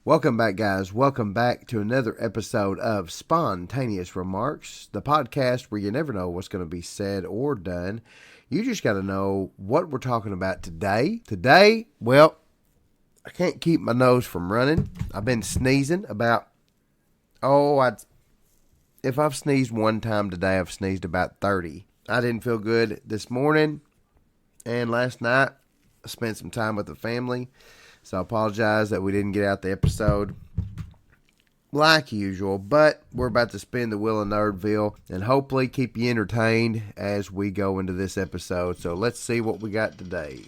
Welcome back, guys. Welcome back to another episode of Spontaneous Remarks, the podcast where you never know what's going to be said or done. You just got to know what we're talking about today. Well, I can't keep my nose from running. I've been sneezing about, if I've sneezed one time today, I've sneezed about 30. I didn't feel good this morning, and last night I spent some time with the family. So I apologize that we didn't get out the episode like usual, but we're about to spin the wheel of Nerdville and hopefully keep you entertained as we go into this episode. So let's see what we got today.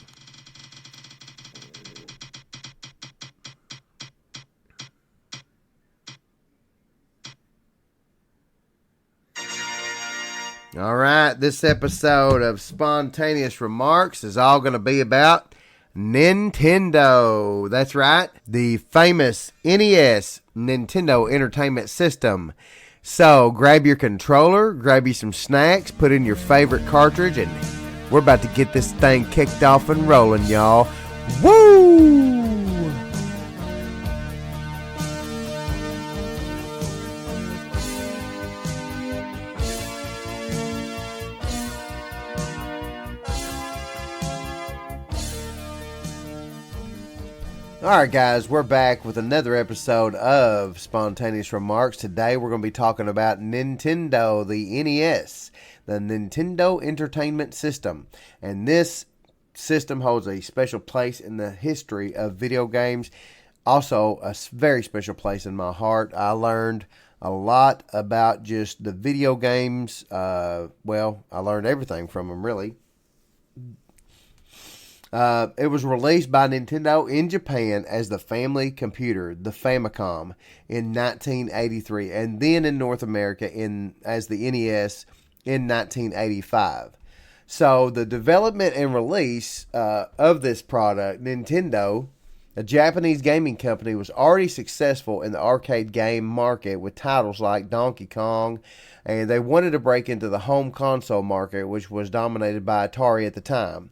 All right, this episode of Spontaneous Remarks is all going to be about Nintendo. That's right, the famous NES, Nintendo Entertainment System. So grab your controller, grab you some snacks, put in your favorite cartridge, and we're about to get this thing kicked off and rolling, y'all. Woo! Alright guys, we're back with another episode of Spontaneous Remarks. Today we're going to be talking about Nintendo, the NES, the Nintendo Entertainment System. And this system holds a special place in the history of video games. Also, a very special place in my heart. I learned a lot about just the video games. I learned everything from them, really. It was released by Nintendo in Japan as the family computer, the Famicom, in 1983, and then in North America as the NES in 1985. So the development and release of this product, Nintendo, a Japanese gaming company, was already successful in the arcade game market with titles like Donkey Kong, and they wanted to break into the home console market, which was dominated by Atari at the time.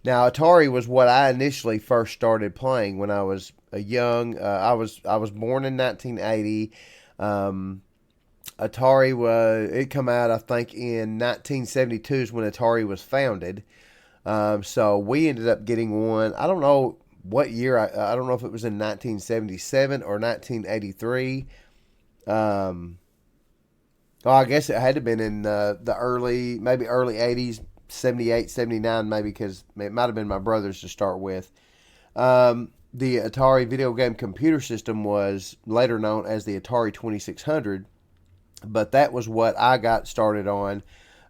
Now, Atari was what I initially first started playing when I was a young. I was born in 1980. It come out, I think, in 1972 is when Atari was founded. So we ended up getting one. I don't know what year. I don't know if it was in 1977 or 1983. I guess it had to have been in the early 80s. 78, 79 maybe, because it might have been my brother's to start with. The Atari video game computer system was later known as the Atari 2600, but that was what I got started on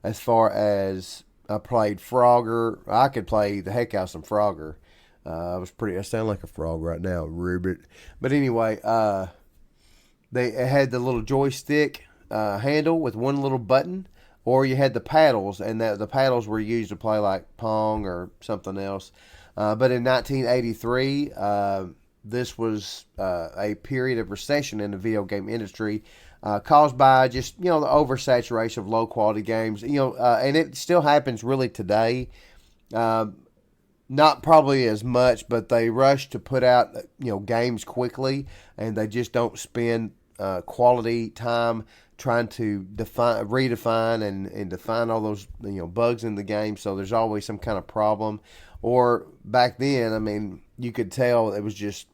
as far as I played Frogger. I could play the heck out of some Frogger. I sound like a frog right now, Rupert. But anyway, it had the little joystick handle with one little button. Or you had the paddles, and the paddles were used to play like Pong or something else. But in 1983, this was a period of recession in the video game industry caused by just, the oversaturation of low-quality games. And it still happens really today. Not probably as much, but they rush to put out, games quickly, and they just don't spend quality time trying to redefine and define all those bugs in the game. So there's always some kind of problem. Or back then, you could tell it was just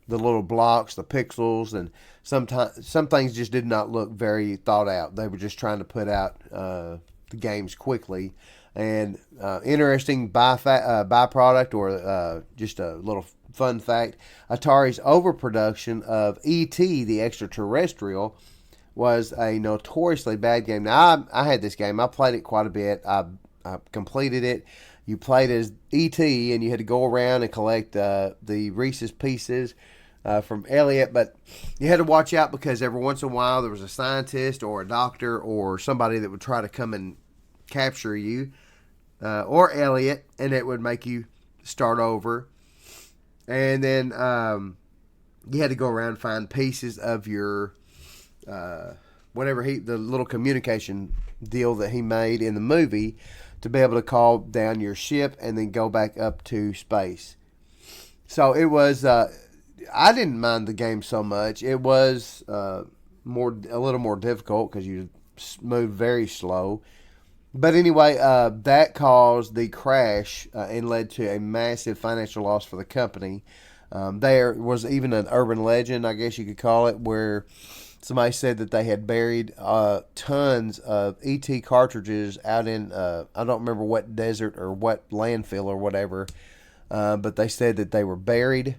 the little blocks, the pixels, and sometimes some things just did not look very thought out. They were just trying to put out the games quickly. And interesting byproduct, or just a little fun fact: Atari's overproduction of E.T. the Extraterrestrial was a notoriously bad game. Now, I had this game. I played it quite a bit. I completed it. You played as E.T., and you had to go around and collect the Reese's Pieces from Elliot. But you had to watch out because every once in a while there was a scientist or a doctor or somebody that would try to come and capture you, or Elliot, and it would make you start over. And then you had to go around and find pieces of your the little communication deal that he made in the movie to be able to call down your ship and then go back up to space. So it was I didn't mind the game so much. It was a little more difficult because you move very slow. But anyway, that caused the crash and led to a massive financial loss for the company. There was even an urban legend, I guess you could call it, where somebody said that they had buried tons of ET cartridges out in, I don't remember what desert or what landfill or whatever, but they said that they were buried.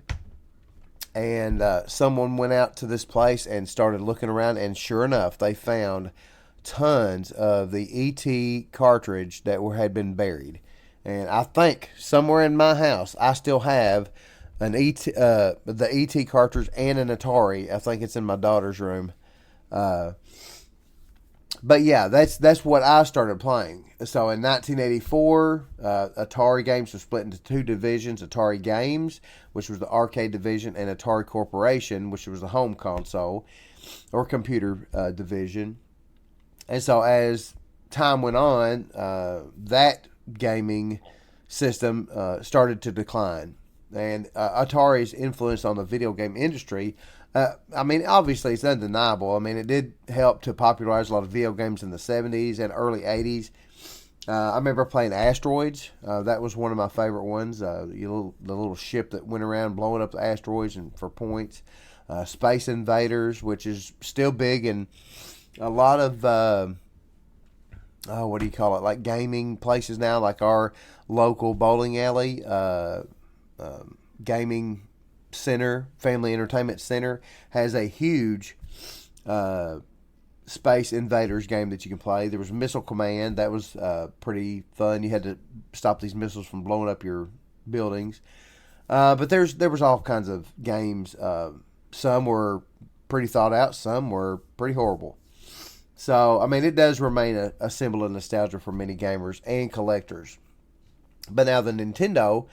And someone went out to this place and started looking around, and sure enough, they found tons of the ET cartridge that had been buried. And I think somewhere in my house, I still have the ET cartridge and an Atari. I think it's in my daughter's room. But yeah, that's what I started playing. So in 1984, Atari games were split into two divisions: Atari Games, which was the arcade division, and Atari Corporation, which was the home console or computer division. And so as time went on, that gaming system started to decline. And Atari's influence on the video game industry, I mean, obviously it's undeniable. I mean, it did help to popularize a lot of video games in the 70s and early 80s. I remember playing Asteroids. That was one of my favorite ones. The little ship that went around blowing up the asteroids and for points. Space Invaders, which is still big in a lot of what do you call it? Like gaming places now, like our local bowling alley, gaming center, family entertainment center, has a huge Space Invaders game that you can play. There was Missile Command. That was pretty fun. You had to stop these missiles from blowing up your buildings. But there was all kinds of games. Some were pretty thought out. Some were pretty horrible. So, I mean, it does remain a symbol of nostalgia for many gamers and collectors. But now the Nintendo,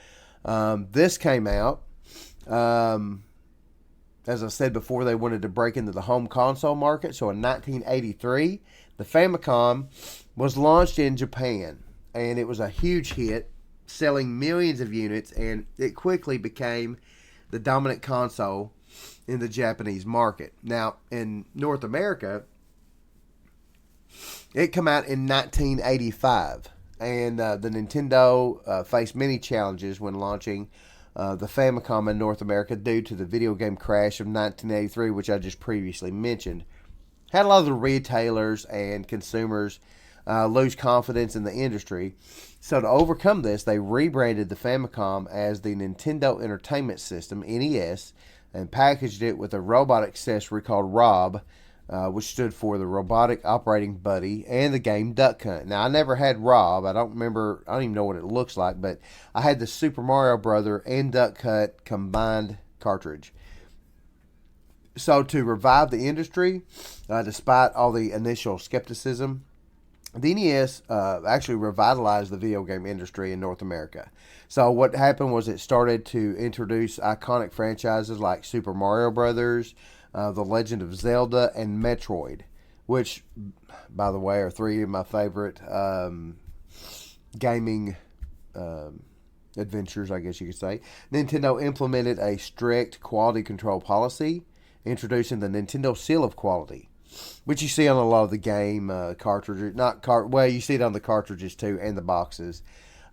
this came out. As I said before, they wanted to break into the home console market. So in 1983, the Famicom was launched in Japan. And it was a huge hit, selling millions of units. And it quickly became the dominant console in the Japanese market. Now, in North America, it came out in 1985, and the Nintendo faced many challenges when launching the Famicom in North America due to the video game crash of 1983, which I just previously mentioned. Had a lot of the retailers and consumers lose confidence in the industry. So to overcome this, they rebranded the Famicom as the Nintendo Entertainment System, NES, and packaged it with a robot accessory called ROB, which stood for the Robotic Operating Buddy, and the game Duck Hunt. Now, I never had Rob. I don't even know what it looks like, but I had the Super Mario Brother and Duck Hunt combined cartridge. So, to revive the industry, despite all the initial skepticism, the NES actually revitalized the video game industry in North America. So what happened was it started to introduce iconic franchises like Super Mario Brothers, The Legend of Zelda, and Metroid, which, by the way, are three of my favorite gaming adventures, I guess you could say. Nintendo implemented a strict quality control policy, introducing the Nintendo Seal of Quality, which you see on a lot of the game cartridges. You see it on the cartridges too, and the boxes,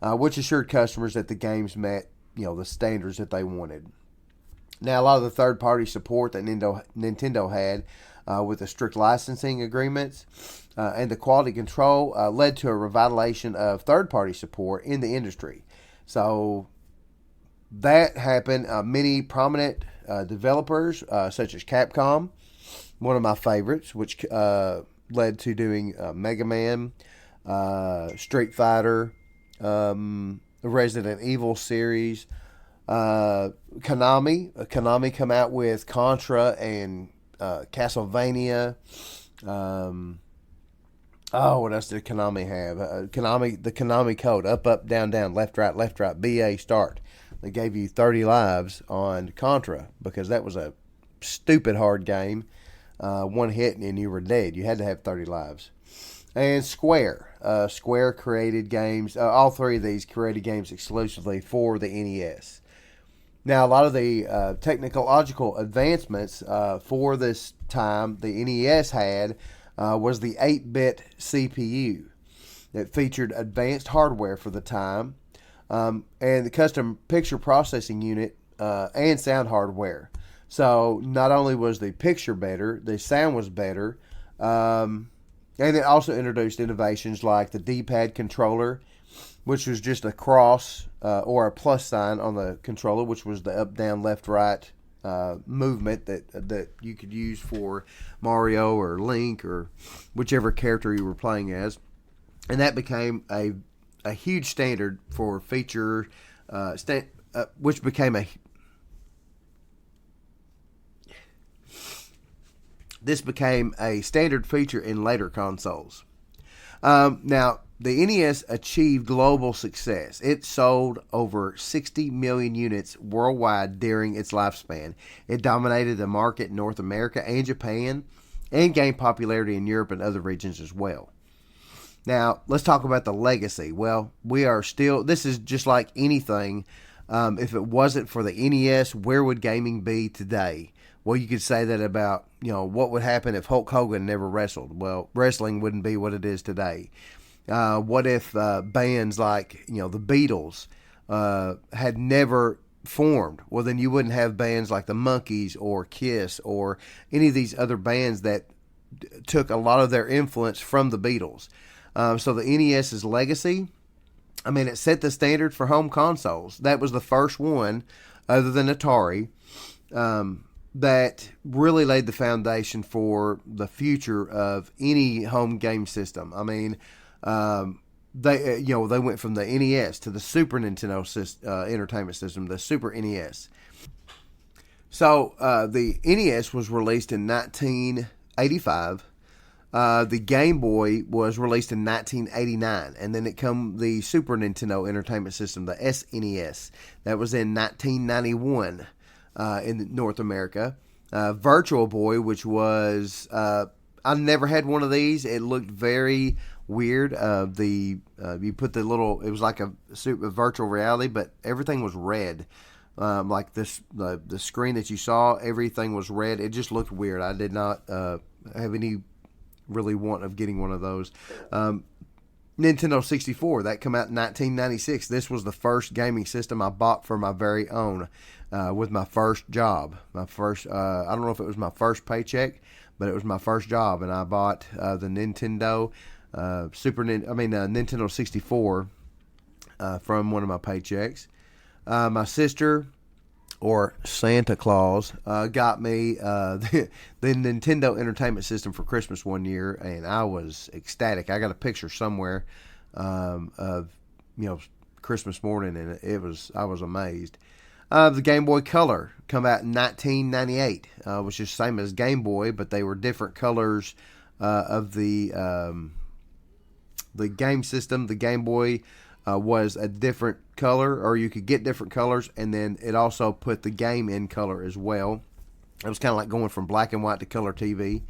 which assured customers that the games met, the standards that they wanted. Now, a lot of the third-party support that Nintendo had with the strict licensing agreements and the quality control led to a revitalization of third-party support in the industry. So that happened. Many prominent developers, such as Capcom, one of my favorites, which led to doing Mega Man, Street Fighter, the Resident Evil series. Konami come out with Contra and Castlevania. What else did Konami have? The Konami code: up, down, down, left, right, BA, start. They gave you 30 lives on Contra because that was a stupid hard game. One hit and you were dead. You had to have 30 lives. And Square. Square created games. All three of these created games exclusively for the NES. Now, a lot of the technological advancements for this time the NES had was the 8-bit CPU. It featured advanced hardware for the time, and the custom picture processing unit and sound hardware. So not only was the picture better, the sound was better, and it also introduced innovations like the D-pad controller, which was just a cross or a plus sign on the controller, which was the up, down, left, right movement that you could use for Mario or Link or whichever character you were playing as. And that became a huge standard for feature, which became a this became a standard feature in later consoles. Now, the NES achieved global success. It sold over 60 million units worldwide during its lifespan. It dominated the market in North America and Japan, and gained popularity in Europe and other regions as well. Now, let's talk about the legacy. Well, this is just like anything. If it wasn't for the NES, where would gaming be today? Well, you could say that about, what would happen if Hulk Hogan never wrestled? Well, wrestling wouldn't be what it is today. What if bands like, the Beatles had never formed? Well, then you wouldn't have bands like the Monkees or Kiss or any of these other bands that took a lot of their influence from the Beatles. So the NES's legacy, it set the standard for home consoles. That was the first one, other than Atari, that really laid the foundation for the future of any home game system. They went from the NES to the Super Nintendo entertainment system, the Super NES. So the NES was released in 1985. The Game Boy was released in 1989, and then the Super Nintendo Entertainment System, the SNES, that was in 1991 in North America. Virtual Boy, which was I never had one of these. It looked very weird. You put it was like a virtual reality, but everything was red. Like the screen that you saw, everything was red. It just looked weird. I did not have any really want of getting one of those. Nintendo 64, that came out in 1996. This was the first gaming system I bought for my very own with my first job. I don't know if it was my first paycheck, but it was my first job, and I bought the Nintendo Nintendo 64 from one of my paychecks. My sister, or Santa Claus, got me the Nintendo Entertainment System for Christmas one year, and I was ecstatic. I got a picture somewhere of Christmas morning, and I was amazed. The Game Boy Color come out in 1998, which is the same as Game Boy, but they were different colors of the game system. The Game Boy was a different color, or you could get different colors, and then it also put the game in color as well. It was kind of like going from black and white to color TV.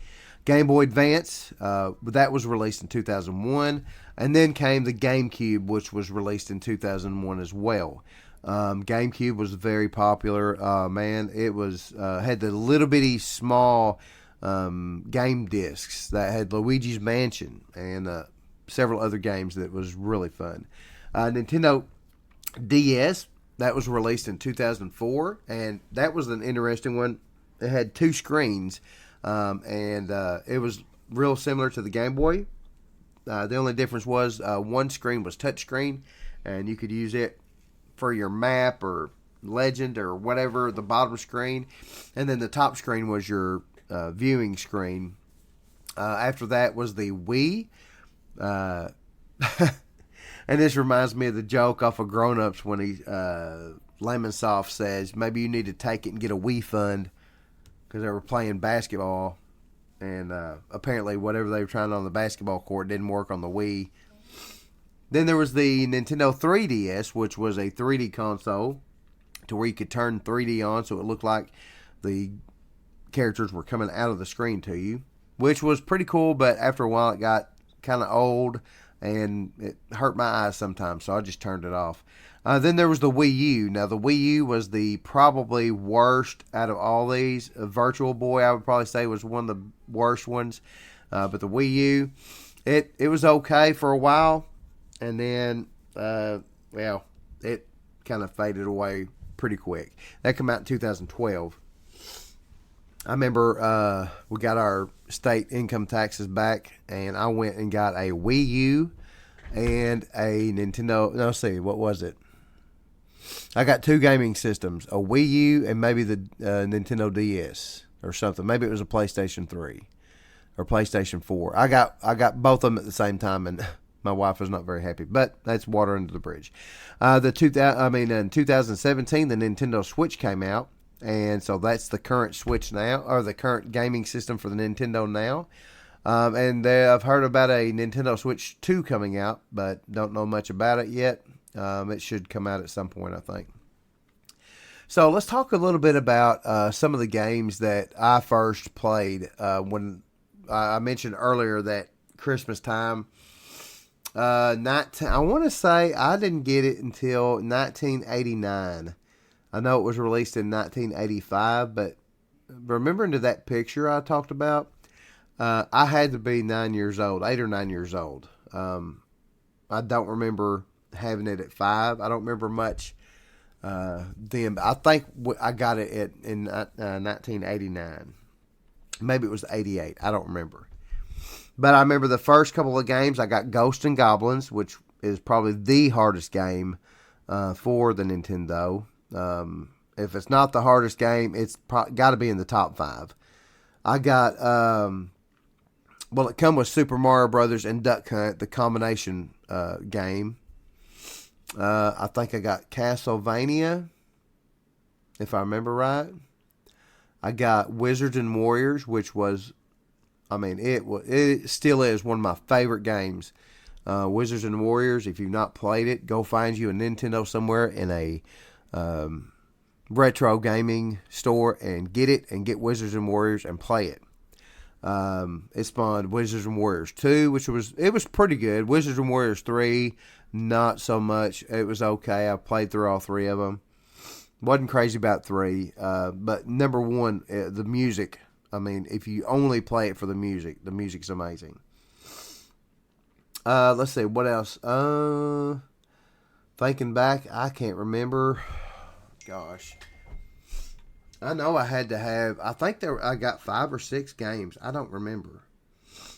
Game Boy Advance, that was released in 2001, and then came the GameCube, which was released in 2001 as well. GameCube was very popular. It was had the little bitty small game discs that had Luigi's Mansion and several other games that was really fun. Nintendo DS, that was released in 2004, and that was an interesting one. It had two screens, and it was real similar to the Game Boy. The only difference was one screen was touchscreen, and you could use it for your map or legend or whatever, the bottom screen, and then the top screen was your viewing screen. After that was the Wii. And this reminds me of the joke off of Grown Ups when Lemonsoft says, maybe you need to take it and get a Wii fund, because they were playing basketball, and apparently whatever they were trying on the basketball court didn't work on the Wii. Then there was the Nintendo 3DS, which was a 3D console to where you could turn 3D on so it looked like the characters were coming out of the screen to you, which was pretty cool, but after a while it got kind of old and it hurt my eyes sometimes, so I just turned it off. Then there was the Wii U. Now, the Wii U was the probably worst out of all these. Virtual Boy, I would probably say, was one of the worst ones. But the Wii U, it was okay for a while, and then, well, it kind of faded away pretty quick. That came out in 2012. I remember we got our state income taxes back, and I went and got a Wii U and a Nintendo. No, let's see, what was it? I got two gaming systems, a Wii U and maybe the Nintendo DS or something. Maybe it was a PlayStation 3 or PlayStation 4. I got both of them at the same time, and my wife was not very happy, but that's water under the bridge. In 2017, the Nintendo Switch came out, and so that's the current Switch now, or the current gaming system for the Nintendo now. And I've heard about a Nintendo Switch 2 coming out, but don't know much about it yet. It should come out at some point, I think. So let's talk a little bit about some of the games that I first played when I mentioned earlier that Christmas time. I want to say I didn't get it until 1989. I know it was released in 1985, but remembering to that picture I talked about, I had to be 9 years old, 8 or 9 years old. I don't remember having it at 5. I don't remember much then. But I think I got it in 1989. Maybe it was 88. I don't remember. But I remember the first couple of games, I got Ghosts and Goblins, which is probably the hardest game for the Nintendo. If it's not the hardest game, it's got to be in the top 5. I got, it come with Super Mario Brothers and Duck Hunt, the combination game. I think I got Castlevania, if I remember right. I got Wizards and Warriors, which was, it still is one of my favorite games. Wizards and Warriors, if you've not played it, go find you a Nintendo somewhere in a retro gaming store and get it, and get Wizards and Warriors and play it. It spawned Wizards and Warriors 2, which was pretty good. Wizards and Warriors 3, not so much. It was okay. I played through all 3 of them. Wasn't crazy about 3, but number 1, the music. If you only play it for the music's amazing. Let's see, what else? Thinking back, I can't remember. Gosh. I know I had to have, I got 5 or 6 games. I don't remember.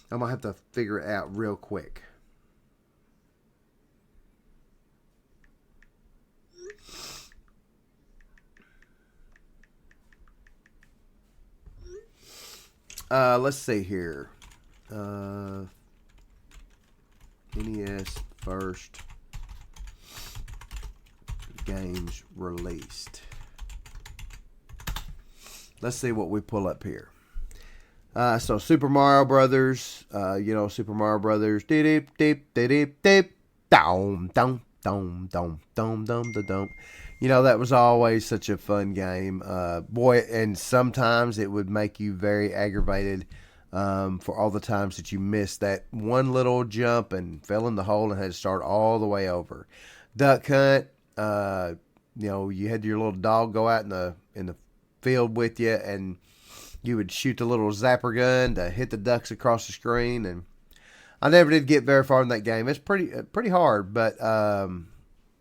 I'm going to have to figure it out real quick. Let's see here. NES first games released. Let's see what we pull up here. So Super Mario Brothers, Super Mario Brothers, deep, deep, deep, deep, dom, dom, dom, dom, dom, dom, dom. That was always such a fun game. And sometimes it would make you very aggravated for all the times that you missed that one little jump and fell in the hole and had to start all the way over. Duck Hunt, you had your little dog go out in the field with you, and you would shoot the little zapper gun to hit the ducks across the screen. And I never did get very far in that game. It's pretty hard, but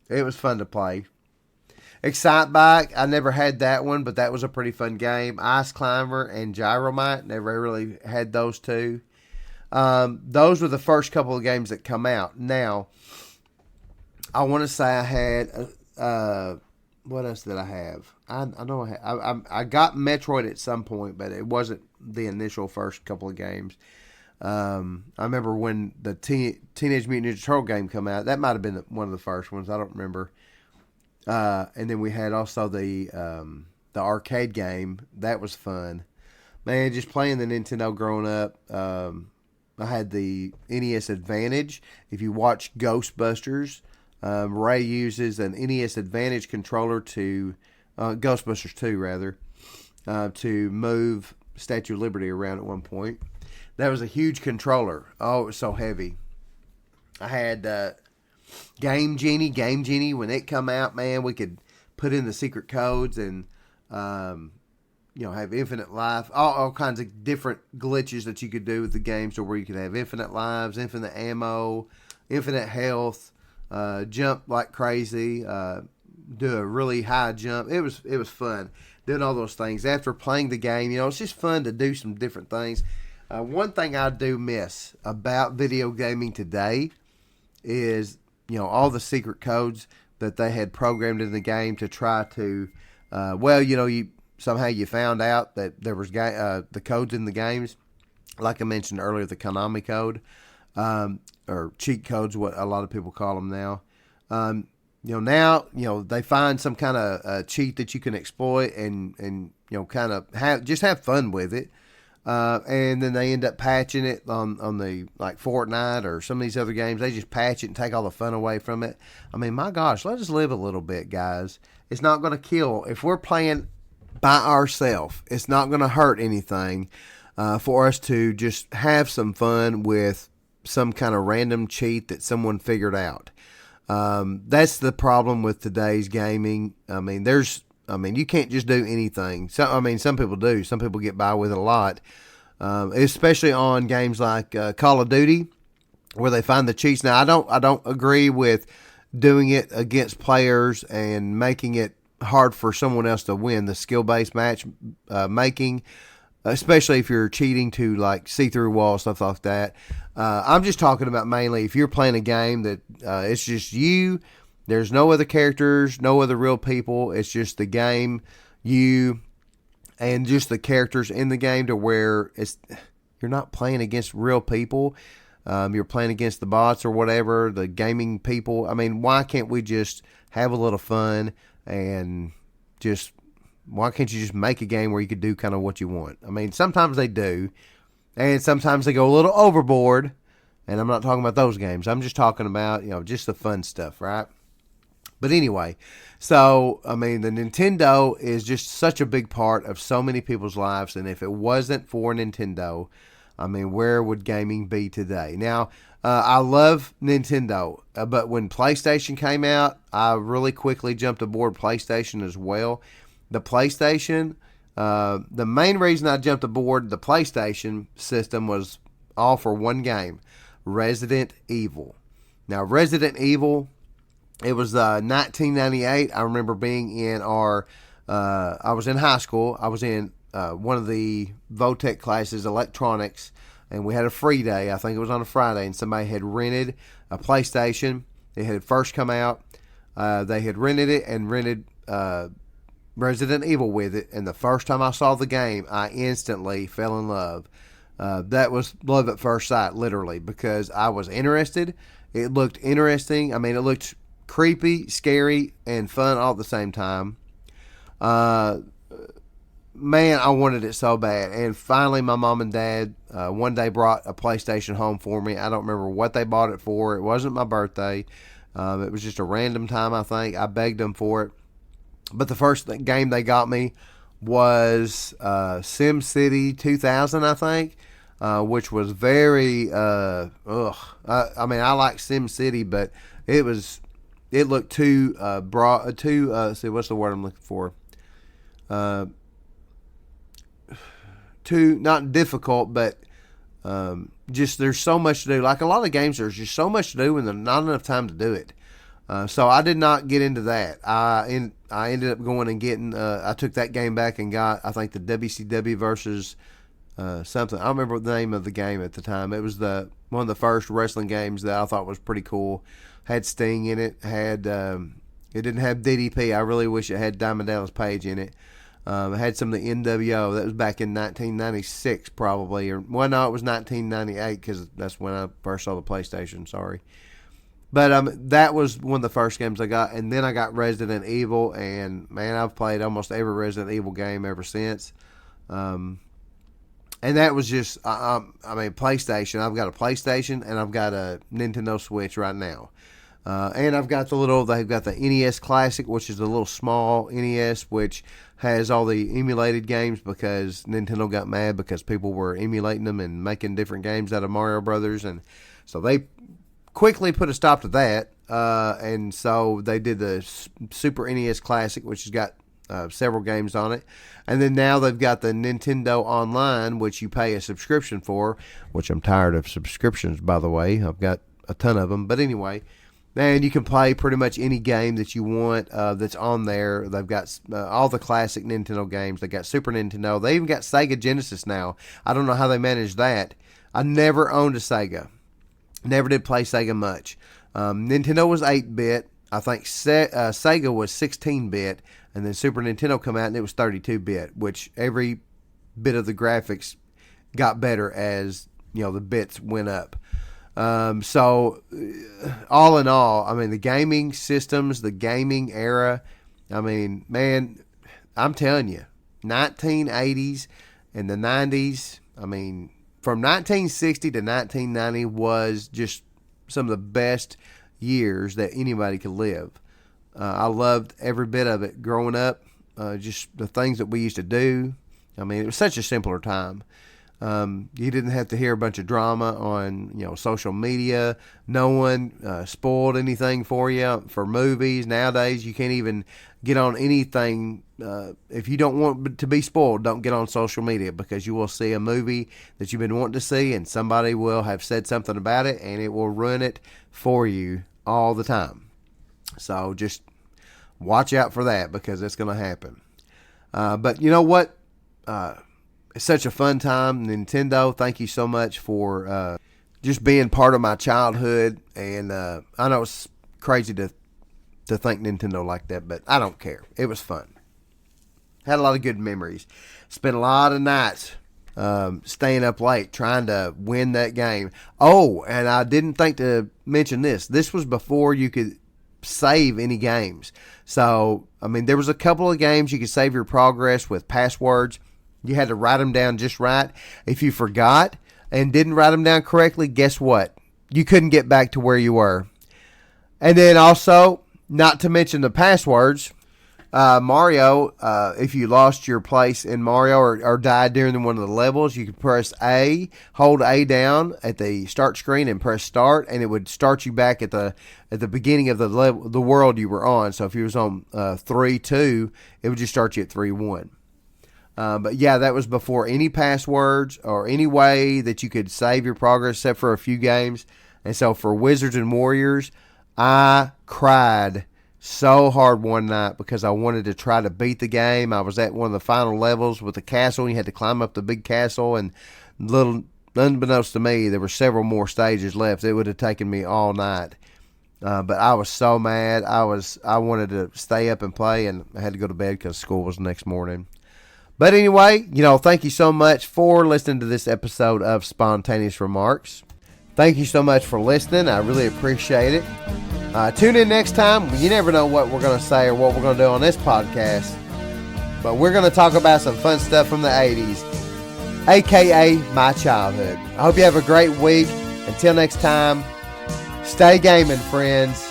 it was fun to play. Excite Bike, I never had that one, but that was a pretty fun game. Ice Climber and Gyromite, never really had those two. Those were the first couple of games that come out. Now, I want to say I had, what else did I have? I know I got Metroid at some point, but it wasn't the initial first couple of games. I remember when the Teenage Mutant Ninja Turtle game come out. That might have been one of the first ones. I don't remember. And then we had also the arcade game. That was fun. Man, just playing the Nintendo growing up. I had the NES Advantage. If you watch Ghostbusters, Ray uses an NES Advantage controller to, Ghostbusters 2 rather, to move Statue of Liberty around at one point. That was a huge controller. Oh, it was so heavy. I had Game Genie. Game Genie, when it come out, man, we could put in the secret codes and have infinite life, all kinds of different glitches that you could do with the game, so where you could have infinite lives, infinite ammo, infinite health, jump like crazy, do a really high jump. It was fun doing all those things. After playing the game, it's just fun to do some different things. One thing I do miss about video gaming today is, all the secret codes that they had programmed in the game to try to, somehow you found out that there was the codes in the games, like I mentioned earlier, the Konami code, or cheat codes, what a lot of people call them now. Now they find some kind of cheat that you can exploit and kind of have fun with it. And then they end up patching it on the, like, Fortnite or some of these other games. They just patch it and take all the fun away from it. I mean, my gosh, let us live a little bit, guys. It's not going to kill. If we're playing by ourselves, it's not going to hurt anything for us to just have some fun with some kind of random cheat that someone figured out. That's the problem with today's gaming. I mean, you can't just do anything. Some people do. Some people get by with it a lot, especially on games like Call of Duty, where they find the cheats. Now, I don't agree with doing it against players and making it hard for someone else to win. The skill-based match making, especially if you're cheating to, like, see through walls, stuff like that. I'm just talking about mainly if you're playing a game that it's just you. There's no other characters, no other real people. It's just the game, you, and just the characters in the game, to where you're not playing against real people. You're playing against the bots or whatever, the gaming people. I mean, why can't we just have a little fun and why can't you just make a game where you could do kind of what you want? I mean, sometimes they do, and sometimes they go a little overboard, and I'm not talking about those games. I'm just talking about, just the fun stuff, right? But anyway, so, I mean, the Nintendo is just such a big part of so many people's lives, and if it wasn't for Nintendo, I mean, where would gaming be today? Now, I love Nintendo, but when PlayStation came out, I really quickly jumped aboard PlayStation as well. The PlayStation, the main reason I jumped aboard the PlayStation system was all for one game, Resident Evil. Now, Resident Evil, it was 1998. I remember being in I was in high school. I was in one of the Votech classes, electronics, and we had a free day. I think it was on a Friday, and somebody had rented a PlayStation. It had first come out. They had rented it and rented Resident Evil with it, and the first time I saw the game, I instantly fell in love. That was love at first sight, literally, because I was interested. It looked interesting. I mean, it looked creepy, scary, and fun all at the same time. Man, I wanted it so bad. And finally, my mom and dad one day brought a PlayStation home for me. I don't remember what they bought it for. It wasn't my birthday. It was just a random time, I think. I begged them for it. But the first game they got me was SimCity 2000, I think, which was very, I mean, I like SimCity, but it looked too broad, see, what's the word I'm looking for? Too, not difficult, but just there's so much to do. Like a lot of games, there's just so much to do and there's not enough time to do it. So I did not get into that. I ended up going and getting, I took that game back and got, I think, the WCW versus something. I don't remember the name of the game at the time. It was one of the first wrestling games that I thought was pretty cool. Had Sting in it. Had it didn't have DDP. I really wish it had Diamond Dallas Page in it. It had some of the NWO. That was back in 1996 probably. No, it was 1998 because that's when I first saw the PlayStation. Sorry. But that was one of the first games I got. And then I got Resident Evil. And, man, I've played almost every Resident Evil game ever since. And that was just, PlayStation. I've got a PlayStation and I've got a Nintendo Switch right now. And I've got they've got the NES Classic, which is the little small NES, which has all the emulated games because Nintendo got mad because people were emulating them and making different games out of Mario Brothers. And so they quickly put a stop to that. And so they did the Super NES Classic, which has got several games on it. And then now they've got the Nintendo Online, which you pay a subscription for, which I'm tired of subscriptions, by the way. I've got a ton of them. But anyway, and you can play pretty much any game that you want that's on there. They've got all the classic Nintendo games. They got Super Nintendo. They even got Sega Genesis now. I don't know how they managed that. I never owned a Sega. Never did play Sega much. Nintendo was 8-bit. I think Sega was 16-bit. And then Super Nintendo come out and it was 32-bit, which every bit of the graphics got better as, the bits went up. So all in all, I mean, the gaming systems, the gaming era, I mean, man, I'm telling you, 1980s and the 90s, I mean, from 1960 to 1990 was just some of the best years that anybody could live. I loved every bit of it growing up, just the things that we used to do. I mean, it was such a simpler time. You didn't have to hear a bunch of drama on, social media. No one spoiled anything for you for movies. Nowadays, you can't even get on anything. If you don't want to be spoiled, don't get on social media, because you will see a movie that you've been wanting to see and somebody will have said something about it and it will ruin it for you all the time. So just watch out for that, because it's going to happen. But you know what? It's such a fun time. Nintendo, thank you so much for just being part of my childhood. And I know it's crazy to think Nintendo like that, but I don't care. It was fun. Had a lot of good memories. Spent a lot of nights staying up late trying to win that game. Oh, and I didn't think to mention this. This was before you could save any games. So, I mean, there was a couple of games you could save your progress with passwords. You had to write them down just right. If you forgot and didn't write them down correctly, guess what? You couldn't get back to where you were. And then also, not to mention the passwords, Mario, if you lost your place in Mario or died during one of the levels, you could press A, hold A down at the start screen and press start, and it would start you back at the beginning of the level, the world you were on. So if you was on 3-2, it would just start you at 3-1. But yeah, that was before any passwords or any way that you could save your progress, except for a few games. And so for Wizards and Warriors, I cried so hard one night because I wanted to try to beat the game. I was at one of the final levels with the castle. You had to climb up the big castle, and unbeknownst to me, there were several more stages left. It would have taken me all night. But I was so mad. I wanted to stay up and play, and I had to go to bed because school was the next morning. But anyway, thank you so much for listening to this episode of Spontaneous Remarks. Thank you so much for listening. I really appreciate it. Tune in next time. You never know what we're going to say or what we're going to do on this podcast. But we're going to talk about some fun stuff from the 80s, a.k.a. my childhood. I hope you have a great week. Until next time, stay gaming, friends.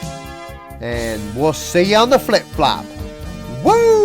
And we'll see you on the flip-flop. Woo!